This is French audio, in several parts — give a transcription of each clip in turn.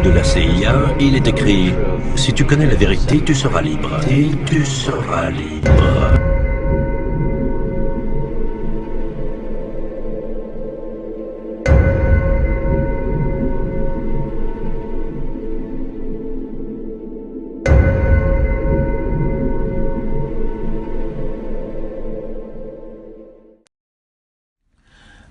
de la CIA, il est écrit « Si tu connais la vérité, tu seras libre. Et tu seras libre. »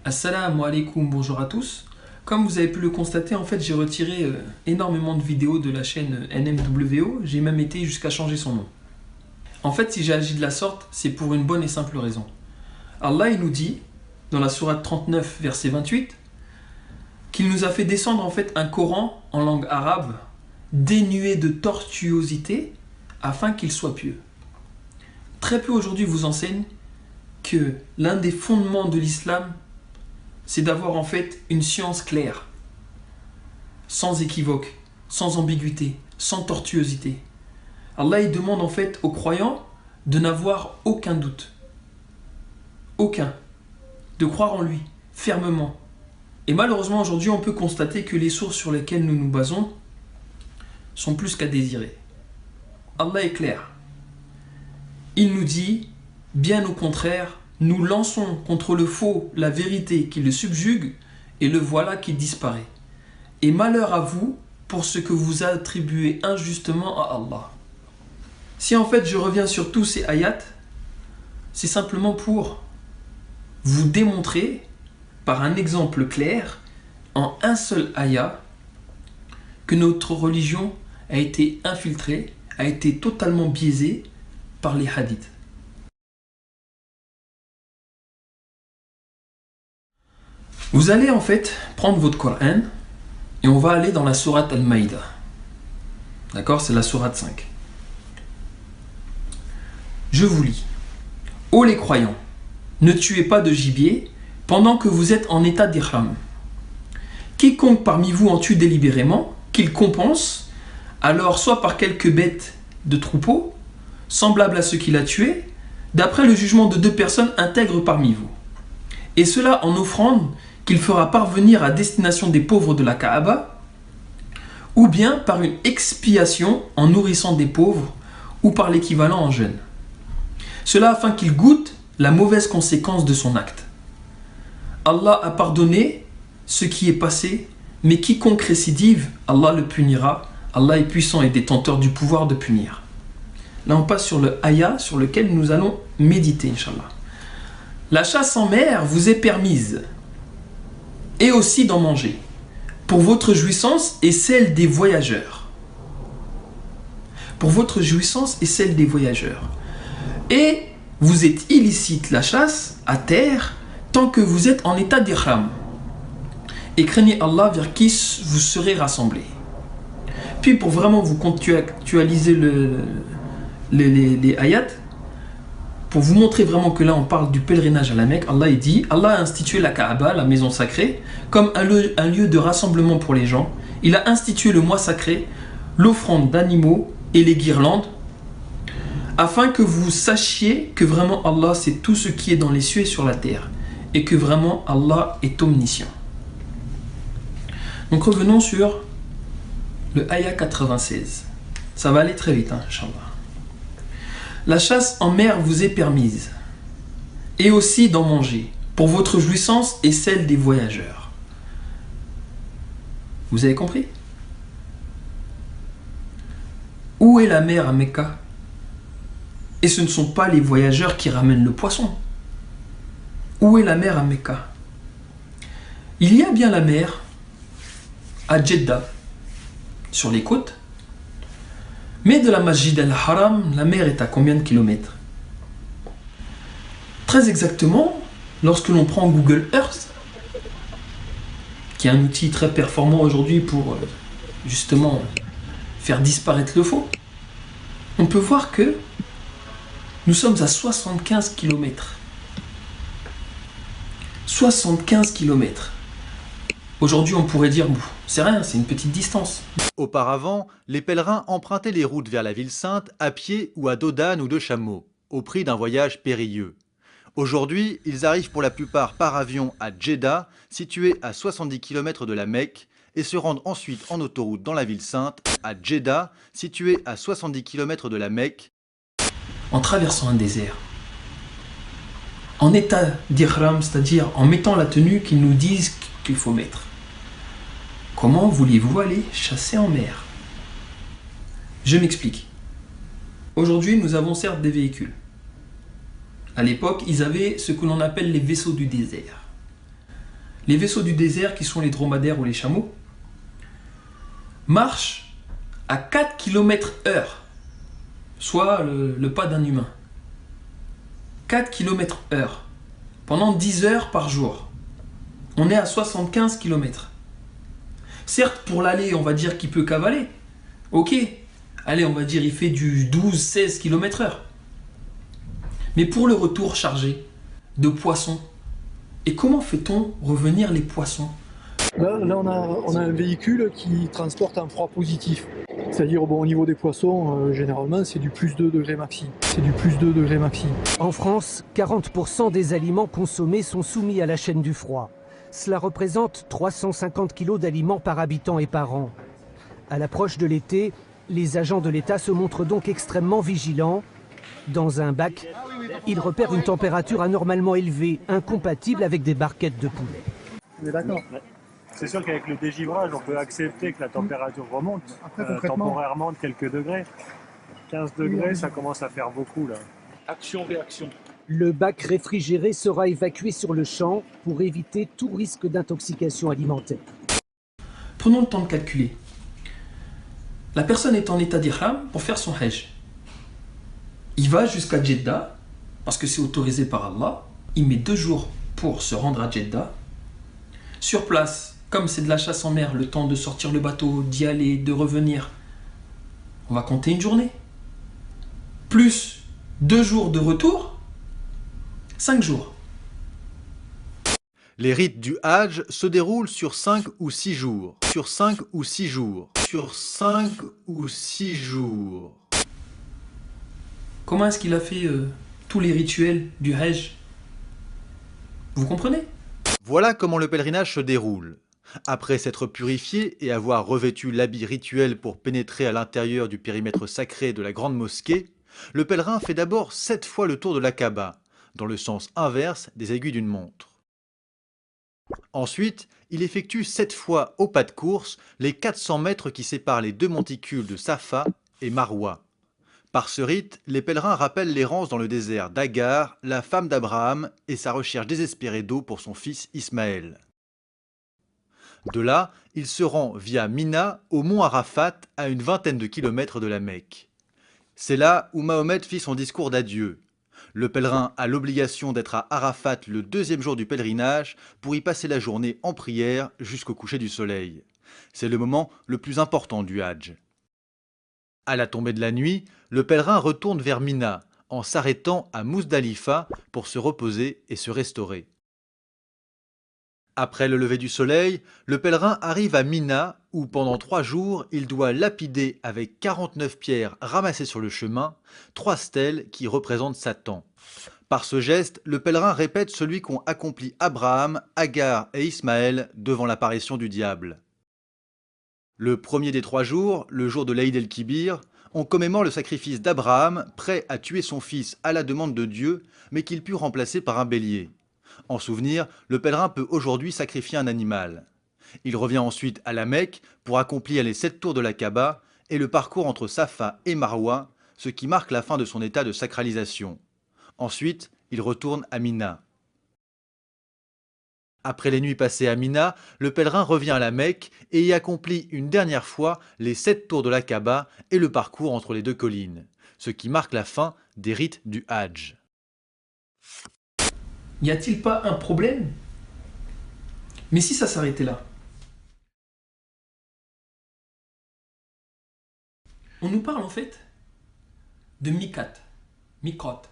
Assalamu alaikum, bonjour à tous. Comme vous avez pu le constater, en fait j'ai retiré énormément de vidéos de la chaîne NMWO, j'ai même été jusqu'à changer son nom. En fait, si j'ai agi de la sorte, c'est pour une bonne et simple raison. Allah il nous dit, dans la sourate 39, verset 28, qu'il nous a fait descendre en fait un Coran en langue arabe, dénué de tortuosité, afin qu'il soit pieux. Très peu aujourd'hui vous enseignent que l'un des fondements de l'islam, c'est d'avoir en fait une science claire, sans équivoque, sans ambiguïté, sans tortuosité. Allah il demande en fait aux croyants de n'avoir aucun doute, aucun, de croire en lui, fermement. Et malheureusement aujourd'hui on peut constater que les sources sur lesquelles nous nous basons sont plus qu'à désirer. Allah est clair. Il nous dit, bien au contraire, nous lançons contre le faux la vérité qui le subjugue, et le voilà qui disparaît. Et malheur à vous pour ce que vous attribuez injustement à Allah. Si en fait je reviens sur tous ces ayats, c'est simplement pour vous démontrer, par un exemple clair, en un seul ayat, que notre religion a été infiltrée, a été totalement biaisée par les hadiths. Vous allez en fait prendre votre Coran et on va aller dans la sourate Al-Maïda. D'accord, c'est la sourate 5. Je vous lis. Ô les croyants, ne tuez pas de gibier pendant que vous êtes en état d'ihram. Quiconque parmi vous en tue délibérément, qu'il compense, alors soit par quelques bêtes de troupeau, semblables à ceux qu'il a tués, d'après le jugement de 2 personnes intègres parmi vous. Et cela en offrande qu'il fera parvenir à destination des pauvres de la Kaaba, ou bien par une expiation en nourrissant des pauvres, ou par l'équivalent en jeûne. Cela afin qu'il goûte la mauvaise conséquence de son acte. Allah a pardonné ce qui est passé, mais quiconque récidive, Allah le punira. Allah est puissant et détenteur du pouvoir de punir. Là on passe sur le ayat sur lequel nous allons méditer, Inch'Allah. La chasse en mer vous est permise, et aussi d'en manger, pour votre jouissance et celle des voyageurs. Pour votre jouissance et celle des voyageurs. Et vous êtes illicite la chasse à terre, tant que vous êtes en état d'ihram. Et craignez Allah vers qui vous serez rassemblés. Puis pour vraiment vous contextualiser les ayats, pour vous montrer vraiment que là on parle du pèlerinage à la Mecque, Allah il dit, Allah a institué la Kaaba, la maison sacrée, comme un lieu de rassemblement pour les gens. Il a institué le mois sacré, l'offrande d'animaux et les guirlandes, afin que vous sachiez que vraiment Allah c'est tout ce qui est dans les cieux et sur la terre, et que vraiment Allah est omniscient. Donc revenons sur le ayat 96. Ça va aller très vite, Inch'Allah. La chasse en mer vous est permise, et aussi d'en manger, pour votre jouissance et celle des voyageurs. Vous avez compris? Où est la mer à Mecca? Et ce ne sont pas les voyageurs qui ramènent le poisson. Où est la mer à Mecca? Il y a bien la mer à Jeddah, sur les côtes. Mais de la Masjid al-Haram, la mer est à combien de kilomètres? Très exactement, lorsque l'on prend Google Earth, qui est un outil très performant aujourd'hui pour justement faire disparaître le faux, on peut voir que nous sommes à 75 km. 75 km. Aujourd'hui, on pourrait dire, bon, c'est rien, c'est une petite distance. Auparavant, les pèlerins empruntaient les routes vers la ville sainte à pied ou à dos d'âne ou de chameau, au prix d'un voyage périlleux. Aujourd'hui, ils arrivent pour la plupart par avion à Jeddah, situé à 70 km de la Mecque, et se rendent ensuite en autoroute dans la ville sainte, à Djeddah, située à 70 km de la Mecque, en traversant un désert, en état d'ihram, c'est-à-dire en mettant la tenue qu'ils nous disent qu'il faut mettre. Comment voulez-vous aller chasser en mer? Je m'explique. Aujourd'hui, nous avons certes des véhicules. À l'époque, ils avaient ce que l'on appelle les vaisseaux du désert. Les vaisseaux du désert, qui sont les dromadaires ou les chameaux, marchent à 4 km/h, soit le pas d'un humain. 4 km/h, pendant 10 heures par jour. On est à 75 km. Certes, pour l'aller, on va dire qu'il peut cavaler. Ok, allez, on va dire il fait du 12-16 km/h. Mais pour le retour chargé de poissons, et comment fait-on revenir les poissons? Là on a un véhicule qui transporte un froid positif. C'est-à-dire bon, au niveau des poissons, généralement c'est du plus 2 degrés maxi. C'est du plus 2 degrés maxi. En France, 40% des aliments consommés sont soumis à la chaîne du froid. Cela représente 350 kg d'aliments par habitant et par an. À l'approche de l'été, les agents de l'État se montrent donc extrêmement vigilants. Dans un bac, ils repèrent une température anormalement élevée, incompatible avec des barquettes de poulet. On est d'accord. C'est sûr qu'avec le dégivrage, on peut accepter que la température remonte temporairement de quelques degrés. 15 degrés, ça commence à faire beaucoup là. Action-réaction. Le bac réfrigéré sera évacué sur le champ pour éviter tout risque d'intoxication alimentaire. Prenons le temps de calculer. La personne est en état d'ihram pour faire son hajj. Il va jusqu'à Djeddah, parce que c'est autorisé par Allah. Il met 2 jours pour se rendre à Djeddah. Sur place, comme c'est de la chasse en mer, le temps de sortir le bateau, d'y aller, de revenir, on va compter une journée. Plus 2 jours de retour, 5 jours. Les rites du Hajj se déroulent sur 5 ou 6 jours. Sur 5 ou 6 jours. Sur 5 ou 6 jours. Comment est-ce qu'il a fait tous les rituels du Hajj? Vous comprenez? Voilà comment le pèlerinage se déroule. Après s'être purifié et avoir revêtu l'habit rituel pour pénétrer à l'intérieur du périmètre sacré de la grande mosquée, le pèlerin fait d'abord 7 fois le tour de la Kaaba, dans le sens inverse des aiguilles d'une montre. Ensuite, il effectue 7 fois au pas de course les 400 mètres qui séparent les 2 monticules de Safa et Marwa. Par ce rite, les pèlerins rappellent l'errance dans le désert d'Agar, la femme d'Abraham, et sa recherche désespérée d'eau pour son fils Ismaël. De là, il se rend via Mina au mont Arafat, à une vingtaine de kilomètres de la Mecque. C'est là où Mahomet fit son discours d'adieu. Le pèlerin a l'obligation d'être à Arafat le 2e jour du pèlerinage pour y passer la journée en prière jusqu'au coucher du soleil. C'est le moment le plus important du Hadj. À la tombée de la nuit, le pèlerin retourne vers Mina, en s'arrêtant à Mousdalifa pour se reposer et se restaurer. Après le lever du soleil, le pèlerin arrive à Mina, où pendant 3 jours, il doit lapider avec 49 pierres ramassées sur le chemin, 3 stèles qui représentent Satan. Par ce geste, le pèlerin répète celui qu'ont accompli Abraham, Agar et Ismaël devant l'apparition du diable. Le premier des 3 jours, le jour de l'Aïd el-Kibir, on commémore le sacrifice d'Abraham, prêt à tuer son fils à la demande de Dieu, mais qu'il put remplacer par un bélier. En souvenir, le pèlerin peut aujourd'hui sacrifier un animal. Il revient ensuite à la Mecque pour accomplir les 7 tours de la Kaaba et le parcours entre Safa et Marwa, ce qui marque la fin de son état de sacralisation. Ensuite, il retourne à Mina. Après les nuits passées à Mina, le pèlerin revient à la Mecque et y accomplit une dernière fois les 7 tours de la Kaaba et le parcours entre les 2 collines, ce qui marque la fin des rites du Hadj. N'y a-t-il pas un problème? Mais si ça s'arrêtait là? On nous parle en fait de Miqat, Miqat.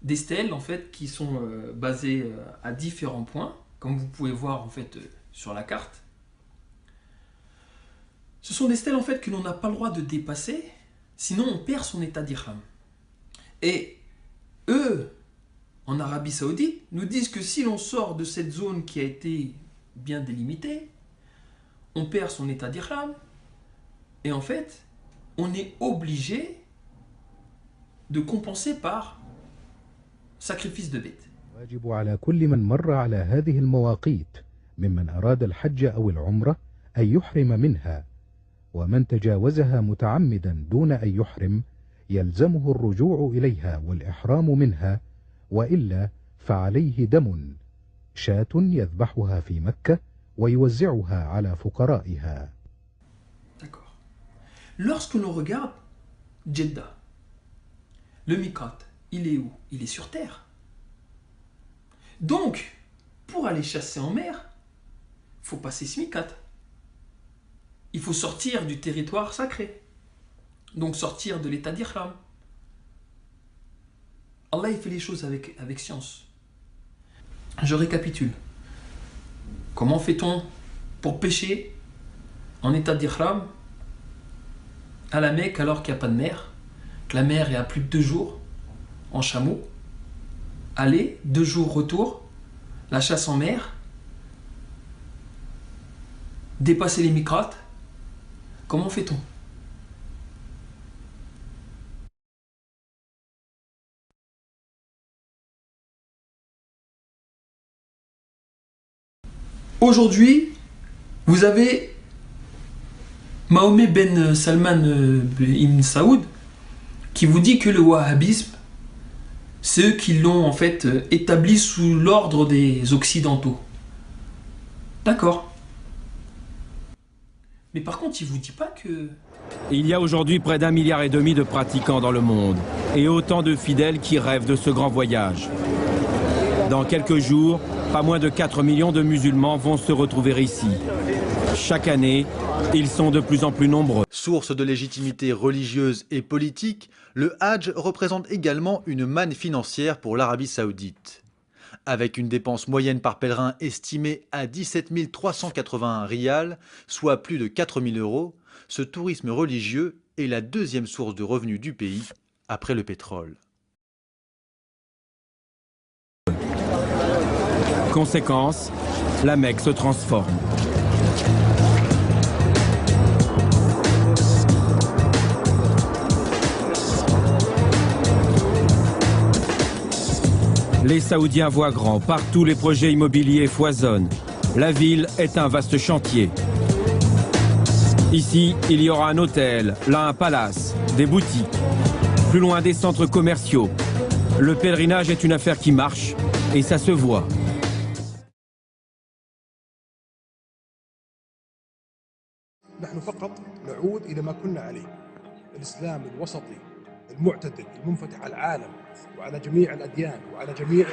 Des stèles en fait qui sont basées à différents points, comme vous pouvez voir en fait sur la carte. Ce sont des stèles en fait que l'on n'a pas le droit de dépasser, sinon on perd son état d'ihram. Et eux, en Arabie Saoudite, nous disent que si l'on sort de cette zone qui a été bien délimitée, on perd son état d'ihram et en fait, on est obligé de compenser par sacrifice de bête. واجب على كل من مر على هذه المواقيت ممن أراد الحج أو العمرة أن يحرم منها، ومن تجاوزها متعمدا دون أن يحرم يلزمه الرجوع إليها والإحرام منها، وإلا فعليه دم شاة يذبحها في مكة ويوزعها على فقرائها. D'accord. Lorsque l'on regarde Jeddah, le Miqat, il est où? Il est sur terre. Donc, pour aller chasser en mer, il faut passer ce Miqat. Il faut sortir du territoire sacré. Donc sortir de l'état d'ihram. Allah il fait les choses avec science. Je récapitule. Comment fait-on pour pêcher en état d'ihram à la Mecque alors qu'il n'y a pas de mer, que la mer est à plus de 2 jours en chameau, aller, 2 jours retour, la chasse en mer, dépasser les miqats. Comment fait-on? Aujourd'hui, vous avez Mahomet ben Salman ibn Saoud qui vous dit que le wahhabisme, c'est eux qui l'ont en fait établi sous l'ordre des occidentaux. D'accord. Mais par contre, il vous dit pas que... Il y a aujourd'hui près d'1,5 milliard de pratiquants dans le monde et autant de fidèles qui rêvent de ce grand voyage. Dans quelques jours, pas moins de 4 millions de musulmans vont se retrouver ici. Chaque année, ils sont de plus en plus nombreux. Source de légitimité religieuse et politique, le Hajj représente également une manne financière pour l'Arabie Saoudite. Avec une dépense moyenne par pèlerin estimée à 17 381 riyals, soit plus de 4 000 €, ce tourisme religieux est la 2e source de revenus du pays, après le pétrole. Conséquence, la Mecque se transforme. Les Saoudiens voient grand, partout les projets immobiliers foisonnent. La ville est un vaste chantier. Ici, il y aura un hôtel, là un palace, des boutiques, plus loin des centres commerciaux. Le pèlerinage est une affaire qui marche et ça se voit. نحن فقط نعود إلى ما كنا عليه الإسلام الوسطي المعتدل المنفتح على العالم وعلى جميع الأديان وعلى جميع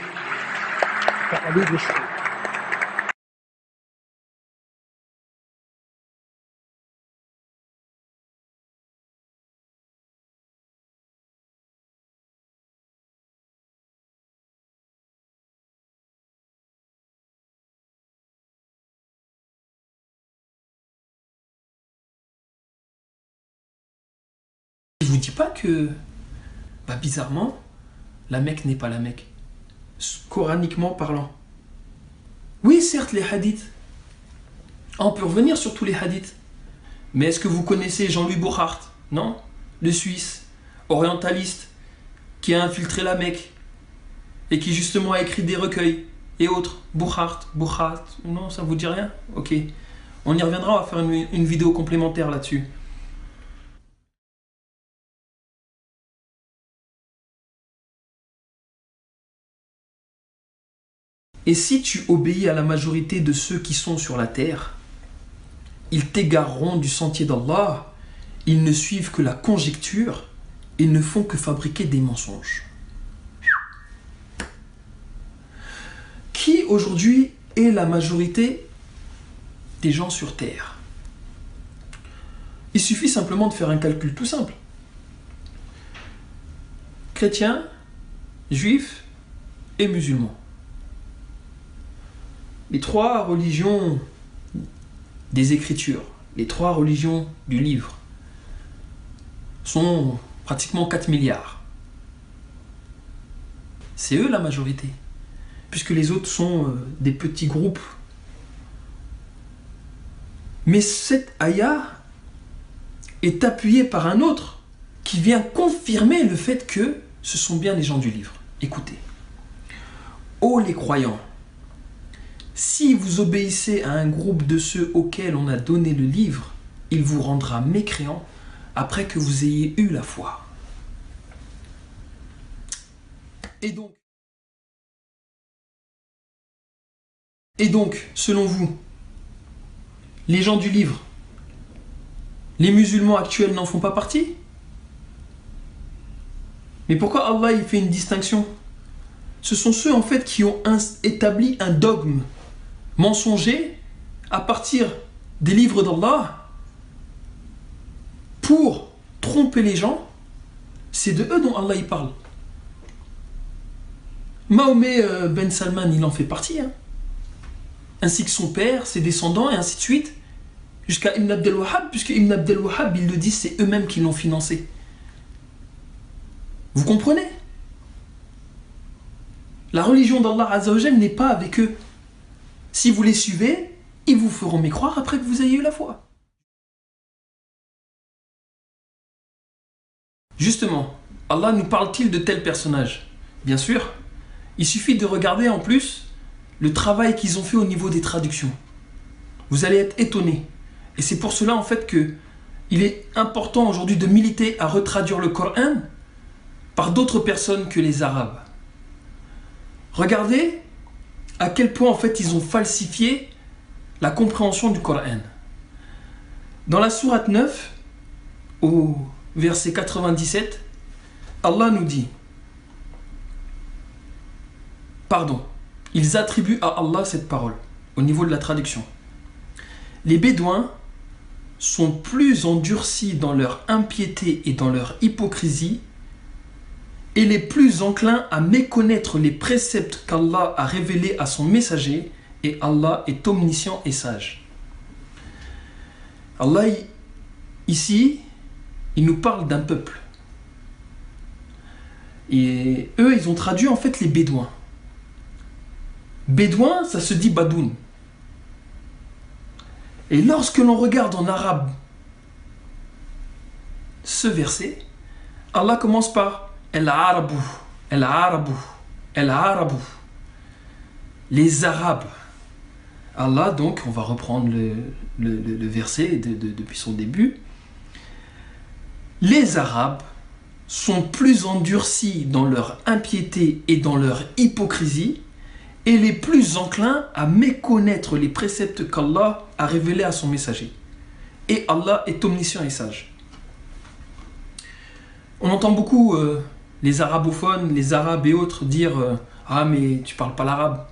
تقاليد الشعوب. Il vous dit pas que, bizarrement, la Mecque n'est pas la Mecque, coraniquement parlant. Oui, certes, les hadiths. On peut revenir sur tous les hadiths. Mais est-ce que vous connaissez Jean-Louis Bochart? Non? Le Suisse, orientaliste, qui a infiltré la Mecque et qui justement a écrit des recueils et autres. Bochart, non, ça vous dit rien? Ok. On y reviendra, on va faire une vidéo complémentaire là-dessus. Et si tu obéis à la majorité de ceux qui sont sur la terre, ils t'égareront du sentier d'Allah, ils ne suivent que la conjecture et ne font que fabriquer des mensonges. Qui aujourd'hui est la majorité des gens sur terre? Il suffit simplement de faire un calcul tout simple. Chrétiens, juifs et musulmans. Les 3 religions des Écritures, les 3 religions du livre, sont pratiquement 4 milliards. C'est eux la majorité, puisque les autres sont des petits groupes Mais cette ayah est appuyée par un autre qui vient confirmer le fait que ce sont bien les gens du livre. Écoutez. Ô les croyants, si vous obéissez à un groupe de ceux auxquels on a donné le livre, il vous rendra mécréants après que vous ayez eu la foi. Et donc, selon vous, les gens du livre, les musulmans actuels n'en font pas partie? Mais pourquoi Allah il fait une distinction? Ce sont ceux en fait qui ont établi un dogme mensonger à partir des livres d'Allah pour tromper les gens. C'est de eux dont Allah y parle. Mahomet Ben Salman, il en fait partie, hein. Ainsi que son père, ses descendants, et ainsi de suite, jusqu'à Ibn Abd al-Wahhab, puisque Ibn Abd al-Wahhab, il le dit, c'est eux-mêmes qui l'ont financé. Vous comprenez? La religion d'Allah Azza wa Jal n'est pas avec eux. Si vous les suivez, ils vous feront mécroire après que vous ayez eu la foi. Justement, Allah nous parle-t-il de tels personnages? Bien sûr, il suffit de regarder en plus le travail qu'ils ont fait au niveau des traductions. Vous allez être étonnés. Et c'est pour cela en fait que il est important aujourd'hui de militer à retraduire le Coran par d'autres personnes que les Arabes. Regardez à quel point en fait ils ont falsifié la compréhension du Coran. Dans la sourate 9, au verset 97, Allah nous dit, ils attribuent à Allah cette parole au niveau de la traduction. Les Bédouins sont plus endurcis dans leur impiété et dans leur hypocrisie et les plus enclins à méconnaître les préceptes qu'Allah a révélés à son messager, et Allah est omniscient et sage. Allah, ici, il nous parle d'un peuple. Et eux, ils ont traduit en fait les Bédouins. Bédouin, ça se dit Badoun. Et lorsque l'on regarde en arabe ce verset, Allah commence par El-Arabu, El-Arabu, El-Arabu. Les Arabes. Allah, donc, on va reprendre le verset depuis son début. Les Arabes sont plus endurcis dans leur impiété et dans leur hypocrisie, et les plus enclins à méconnaître les préceptes qu'Allah a révélés à son messager. Et Allah est omniscient et sage. On entend beaucoup les arabophones, les arabes et autres dire ah mais tu parles pas l'arabe.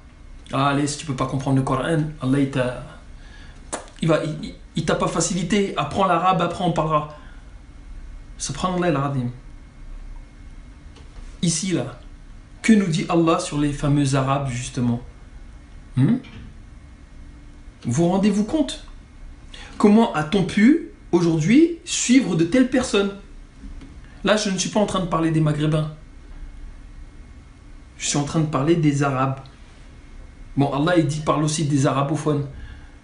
Ah allez, si tu peux pas comprendre le Coran, Allah il t'a pas facilité. Apprends l'arabe, après on parlera. Subhanallah al-Azim. Ici là, que nous dit Allah sur les fameux arabes justement? Vous rendez-vous compte? Comment a-t-on pu aujourd'hui suivre de telles personnes? Là, je ne suis pas en train de parler des Maghrébins. Je suis en train de parler des Arabes. Bon, Allah, il parle aussi des arabophones.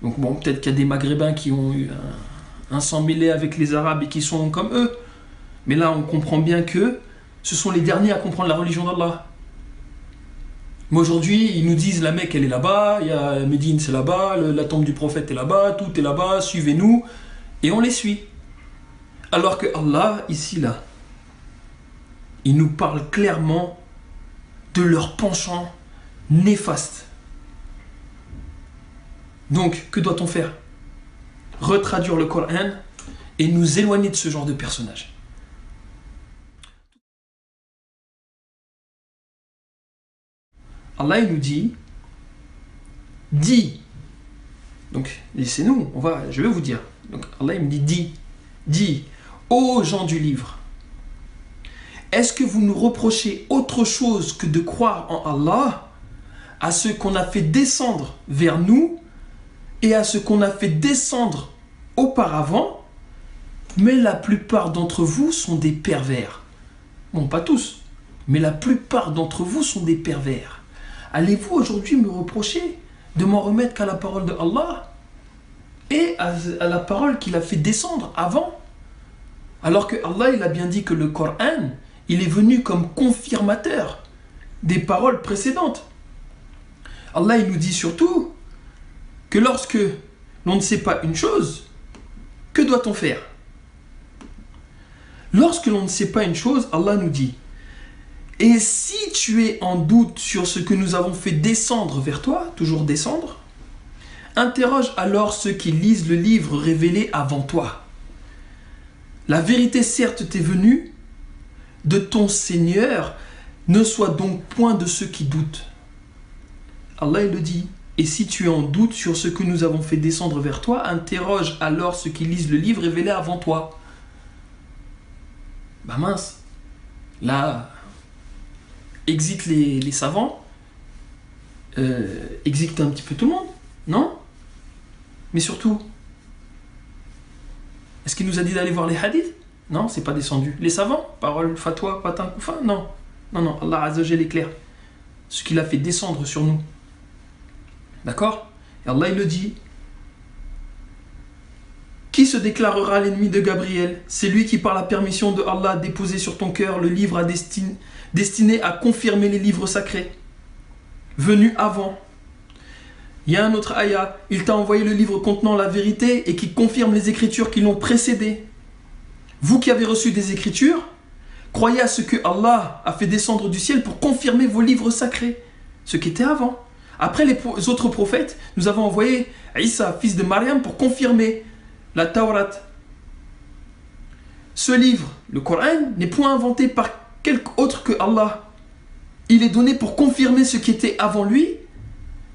Donc bon, peut-être qu'il y a des Maghrébins qui ont eu un sang mêlé avec les Arabes et qui sont comme eux. Mais là, on comprend bien que ce sont les derniers à comprendre la religion d'Allah. Mais aujourd'hui, ils nous disent la Mecque, elle est là-bas, il y a Médine, c'est là-bas, la tombe du prophète est là-bas, tout est là-bas, suivez-nous. Et on les suit. Alors que Allah, ici, là, il nous parle clairement de leur penchant néfaste. Donc, que doit-on faire? Retraduire le Coran et nous éloigner de ce genre de personnages. Allah il nous dit, donc c'est nous, je vais vous dire. Donc Allah il me dit, dis, ô gens du livre, est-ce que vous nous reprochez autre chose que de croire en Allah, à ce qu'on a fait descendre vers nous et à ce qu'on a fait descendre auparavant? Mais la plupart d'entre vous sont des pervers. Bon, pas tous, mais la plupart d'entre vous sont des pervers. Allez-vous aujourd'hui me reprocher de m'en remettre qu'à la parole de Allah? et à la parole qu'il a fait descendre avant. Alors que Allah, il a bien dit que le Coran, il est venu comme confirmateur des paroles précédentes. Allah, il nous dit surtout que lorsque l'on ne sait pas une chose, que doit-on faire? Lorsque l'on ne sait pas une chose, Allah nous dit: et si tu es en doute sur ce que nous avons fait descendre vers toi, toujours descendre, interroge alors ceux qui lisent le livre révélé avant toi. La vérité certes t'est venue de ton Seigneur, ne sois donc point de ceux qui doutent. Allah, il le dit: et si tu es en doute sur ce que nous avons fait descendre vers toi, interroge alors ceux qui lisent le livre révélé avant toi. Bah mince, là, exit les savants, exit un petit peu tout le monde, non? Mais surtout, est-ce qu'il nous a dit d'aller voir les hadiths? Non, c'est pas descendu. Les savants, parole, fatwa, patin, koufin, non. Non, Allah Azza wa Jalla est clair. Ce qu'il a fait descendre sur nous. D'accord? Et Allah, il le dit: qui se déclarera l'ennemi de Gabriel? C'est lui qui, par la permission de Allah, a déposé sur ton cœur le livre destiné à confirmer les livres sacrés, venus avant. Il y a un autre ayah: il t'a envoyé le livre contenant la vérité et qui confirme les écritures qui l'ont précédé. Vous qui avez reçu des écritures, croyez à ce que Allah a fait descendre du ciel pour confirmer vos livres sacrés, ce qui était avant. Après les autres prophètes, nous avons envoyé Isa, fils de Maryam, pour confirmer la Taurat. Ce livre, le Coran, n'est point inventé par quelque autre que Allah. Il est donné pour confirmer ce qui était avant lui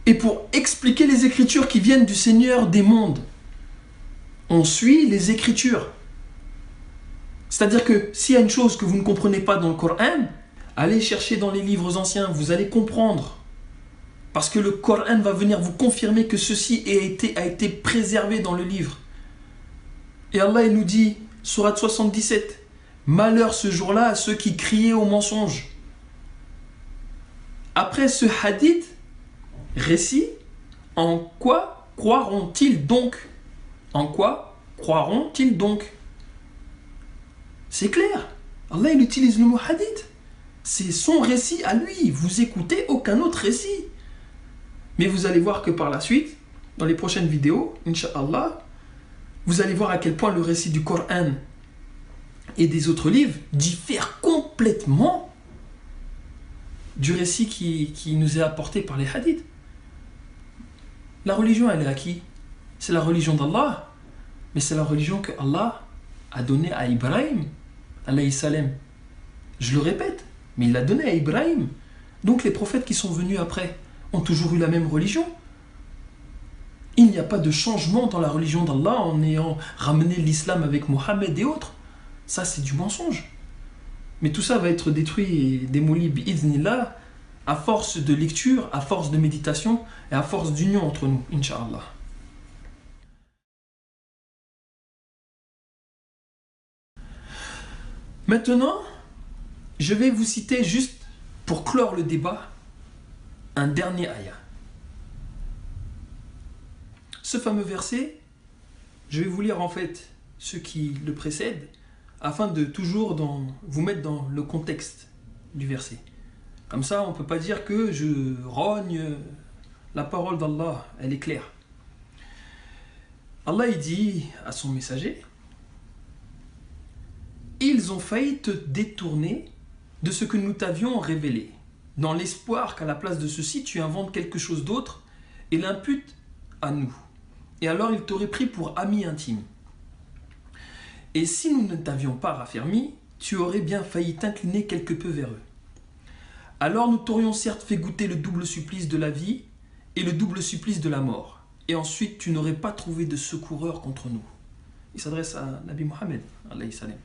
et pour expliquer les écritures qui viennent du Seigneur des mondes. On suit les écritures. C'est-à-dire que s'il y a une chose que vous ne comprenez pas dans le Coran, allez chercher dans les livres anciens, vous allez comprendre. Parce que le Coran va venir vous confirmer que ceci a été préservé dans le livre. Et Allah, il nous dit, sourate 77, malheur ce jour-là à ceux qui criaient au mensonge. Après ce hadith, récit, en quoi croiront-ils donc? En quoi croiront-ils donc? C'est clair. Allah, il utilise le mot hadith. C'est son récit à lui. Vous écoutez aucun autre récit. Mais vous allez voir que par la suite, dans les prochaines vidéos, Inch'Allah, vous allez voir à quel point le récit du Coran et des autres livres diffère complètement du récit qui nous est apporté par les hadiths. La religion, elle est à qui? C'est la religion d'Allah, mais c'est la religion que Allah a donnée à Ibrahim, alayhi salam. Je le répète, mais il l'a donnée à Ibrahim. Donc les prophètes qui sont venus après ont toujours eu la même religion. Il n'y a pas de changement dans la religion d'Allah en ayant ramené l'islam avec Mohammed et autres. Ça, c'est du mensonge. Mais tout ça va être détruit et démoli bi'idhnillah à force de lecture, à force de méditation et à force d'union entre nous, Inch'Allah. Maintenant, je vais vous citer juste pour clore le débat un dernier ayah. Ce fameux verset, je vais vous lire en fait ce qui le précède afin de toujours vous mettre dans le contexte du verset. Comme ça, on ne peut pas dire que je rogne la parole d'Allah, elle est claire. Allah il dit à son messager: ils ont failli te détourner de ce que nous t'avions révélé, dans l'espoir qu'à la place de ceci, tu inventes quelque chose d'autre et l'imputes à nous. Et alors ils t'auraient pris pour ami intime. Et si nous ne t'avions pas raffermi, tu aurais bien failli t'incliner quelque peu vers eux. Alors nous t'aurions certes fait goûter le double supplice de la vie et le double supplice de la mort. Et ensuite tu n'aurais pas trouvé de secoureur contre nous. Il s'adresse à Nabi Mohammed, alayhi salam.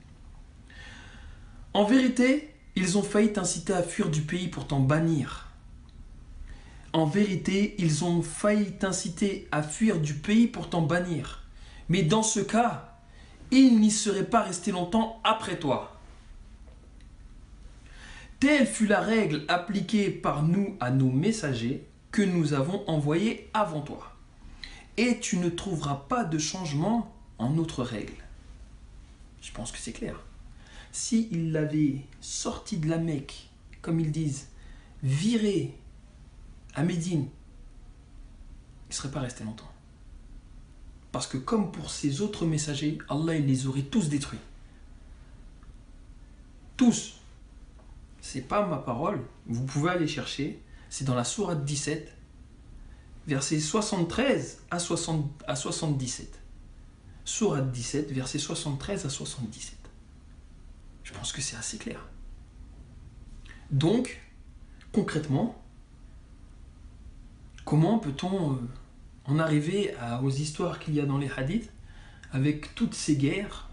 En vérité, ils ont failli t'inciter à fuir du pays pour t'en bannir. En vérité, ils ont failli t'inciter à fuir du pays pour t'en bannir. Mais dans ce cas, ils n'y seraient pas restés longtemps après toi. Telle fut la règle appliquée par nous à nos messagers que nous avons envoyés avant toi. et tu ne trouveras pas de changement en autre règle. Je pense que c'est clair. S'il l'avait sorti de la Mecque, comme ils disent, viré à Médine, il ne serait pas resté longtemps. Parce que comme pour ces autres messagers, Allah il les aurait tous détruits. Tous. C'est pas ma parole, vous pouvez aller chercher, c'est dans la sourate 17, versets 73 à 77. Sourate 17, versets 73 à 77. Je pense que c'est assez clair. Donc, concrètement, comment peut-on en arriver aux histoires qu'il y a dans les hadiths avec toutes ces guerres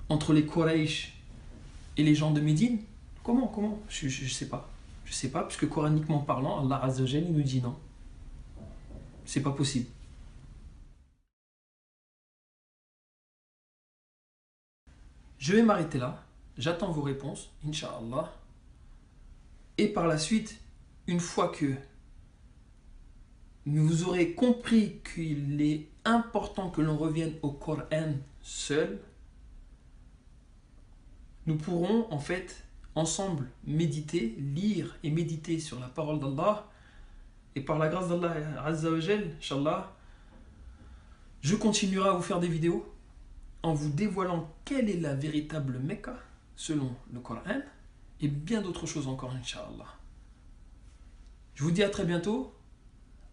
entre les Quraysh et les gens de Médine? Comment je sais pas. Je sais pas, puisque coraniquement parlant, Allah Azza wa Jalla nous dit non. C'est pas possible. Je vais m'arrêter là. J'attends vos réponses, Inch'Allah. Et par la suite, une fois que vous aurez compris qu'il est important que l'on revienne au Coran seul, nous pourrons en fait ensemble méditer, lire et méditer sur la parole d'Allah. Et par la grâce d'Allah Azza wa Jal, Inch'Allah, je continuerai à vous faire des vidéos en vous dévoilant quelle est la véritable Mecca selon le Coran et bien d'autres choses encore, Inch'Allah. Je vous dis à très bientôt.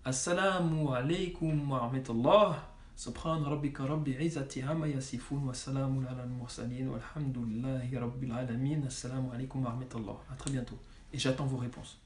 Assalamu alaikum wa rahmatullah. Subhan rabbika rabbi izzati amma yasifun wa salamun ala al-mursalin walhamdulillahi rabbil alamin. Assalamu alaikum wa rahmatullah. À très bientôt. Et j'attends vos réponses.